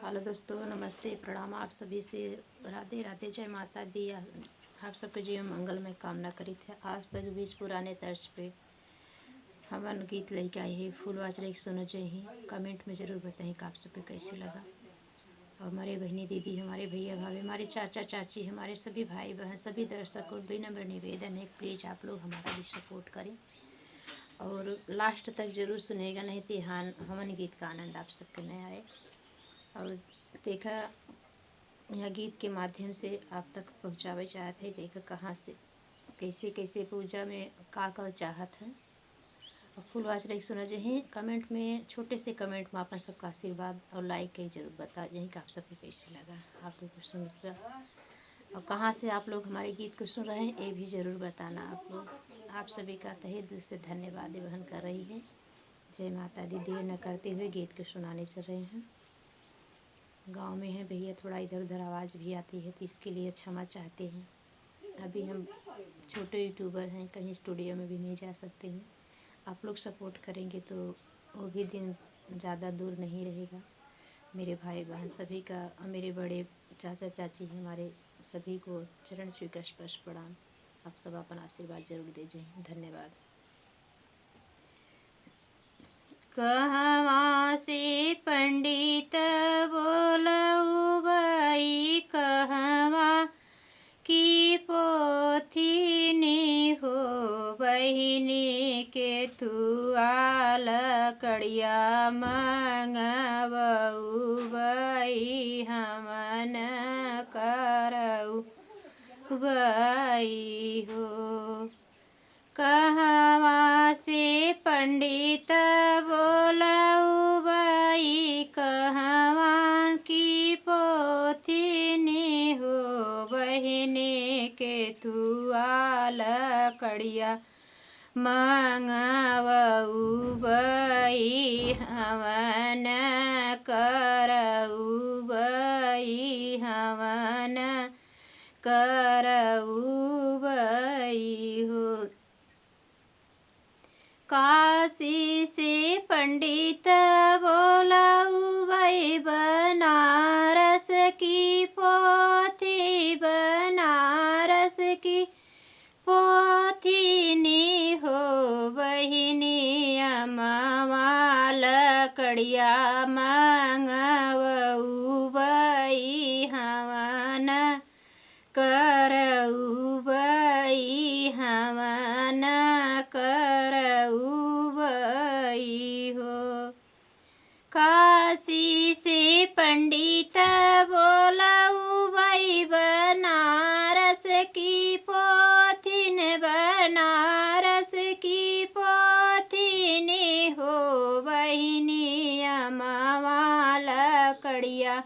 Hello दोस्तों, नमस्ते, प्रणाम। आप सभी से राधे राधे, जय माता दी। आप सबके जीवन मंगल में कामना करी थे। आप सभी बीच पुराने तर्ज पे हवन गीत लेके आई है। फूल वाचरे सुनो जय ही। कमेंट में ज़रूर बताएं कि आप सबको कैसे लगा। और हमारे बहनी दीदी, हमारे भैया भाभी, हमारे चाचा चाची, हमारे सभी भाई बहन, सभी दर्शकों को विनम्र निवेदन है, प्लीज़ आप लोग हमारा भी सपोर्ट करें और लास्ट तक ज़रूर सुनेगा, नहीं तो हवन गीत का आनंद आप सबके नहीं आए। और देखा, यह गीत के माध्यम से आप तक पहुँचावे चाहते हैं। देखा कहाँ से कैसे कैसे पूजा में का चाहत है। और फुल वाच रही सुना जही। कमेंट में, छोटे से कमेंट में अपन सबका आशीर्वाद और लाइक के जरूर बता जही कि आप सबको कैसे लगा, आप लोग को सुन रहा और कहाँ से आप लोग हमारे गीत को सुन रहे हैं, ये भी ज़रूर बताना। आप लोग, आप सभी का तहे दिल से धन्यवाद वहन कर रही है। जय माता दी। देर न करते हुए गीत को सुनाने चल रहे हैं। गांव में है भैया, थोड़ा इधर उधर आवाज़ भी आती है तो इसके लिए क्षमा चाहते हैं। अभी हम छोटे यूट्यूबर हैं, कहीं स्टूडियो में भी नहीं जा सकते हैं। आप लोग सपोर्ट करेंगे तो वो भी दिन ज़्यादा दूर नहीं रहेगा। मेरे भाई बहन सभी का, मेरे बड़े चाचा चाची, हमारे सभी को चरण छू का स्पर्श प्रणाम। आप सब अपना आशीर्वाद जरूर दीजिए। धन्यवाद। कहवा से पंडित बोलऊ बाई, कहवा की पोथी ने हो बहिनी के तुआल कड़िया मंगवऊ बाई, हमन करऊ बाई हो। कहवा से पंडित बोलऊ बाई, कहवा की पोथी ने हो बहिनी के तुआल कड़िया मंगवऊ बाई, हवन करऊ बाई, हवन करऊ बाई हो। काशी से पंडित बोलऊ बाई, बनारस की पोथी, बनारस की पोथी ने हो बहिनी, अमवाल कड़िया मंगवऊ बाई, हवन करऊ बाई, हवन करऊ बाई हो। काशी से पंडित बोलऊ बाई, बनारस की पोथी ने, बनारस की पोथी ने हो बहिनी, अमवाल कड़िया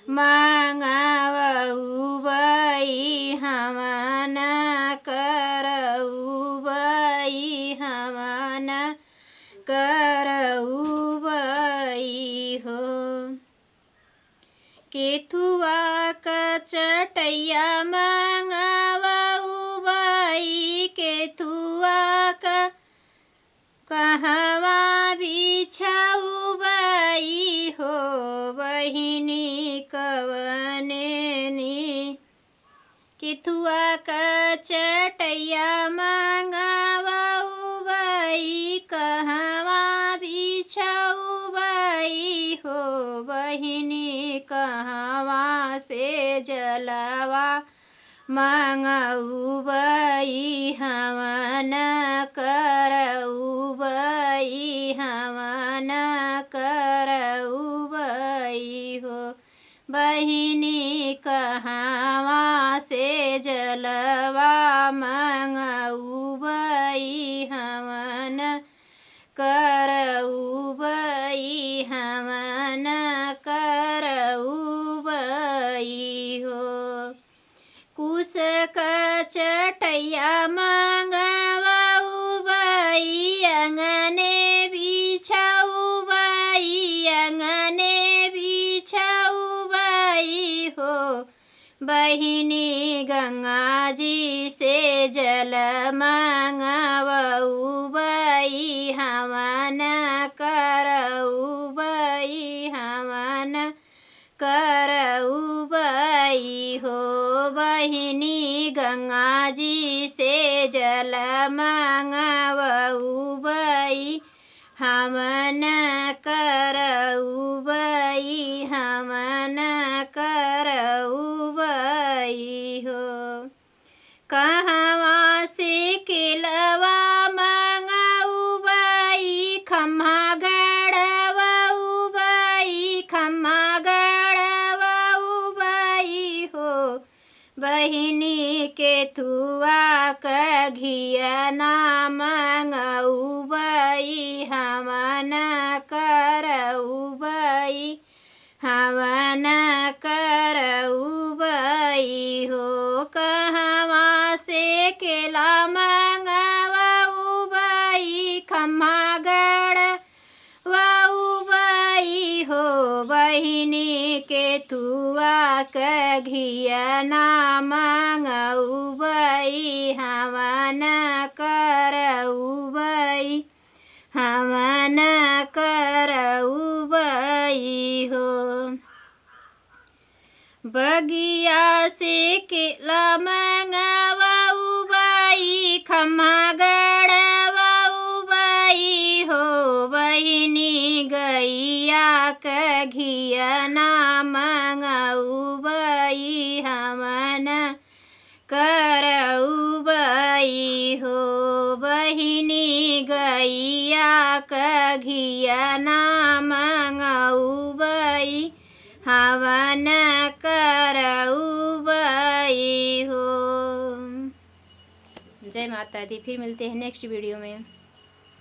मंगवऊ बाई, हवन करऊ बाई, हवन करऊ बाई हो। केथुआ का चटैया मंगवऊ बाई, केथुआ का कहवा बिछऊ बाई हो बहिनी, कवने ने केथुआ का चटैया मंगवऊ बाई, कहवा बिछऊ बाई हो बहिनी, कहवा से जलवा मंगऊ बाई, हवन करऊ बाई, हवन करऊ बाई हो बहिनी, कहवा से जलवा मंगऊ बाई, हवन करऊ बाई, हवन करऊ बाई हो। कुश का चटैया मंगवऊ बाई, अंगने बिछऊ बाई, अंगने बिछऊ बाई हो बहिनी, गंगा जी से जल मंगवऊ बाई, हवन करऊ बाई, हवन करउबई हो बहिनी गंगा जी से जल मांगवउबई हमन करउबई हमन करउबई हो। कहवा से केलवा मांगउबई खम्हा गड़वउबई खम्हा गड़वउबई हो बहिनी के थुआ क घियना मांगउबई हमन करउबई हमन करउबई हो। कहवा से केला मांगवउबई खम्हा गड़वउबई हो बहिनी के थुआ क घियना मांगउबई हमन करउबई हमन करउबई हो। बगिया से केला मांगवउबई खम्हा गड़वउबई हो बहिनी गैया क घियना मांगउबई हमन करउबई हो बहिनी गैया क घियना मांगउबई हमन करउबई हो। जय माता दी। फिर मिलते हैं नेक्स्ट वीडियो में।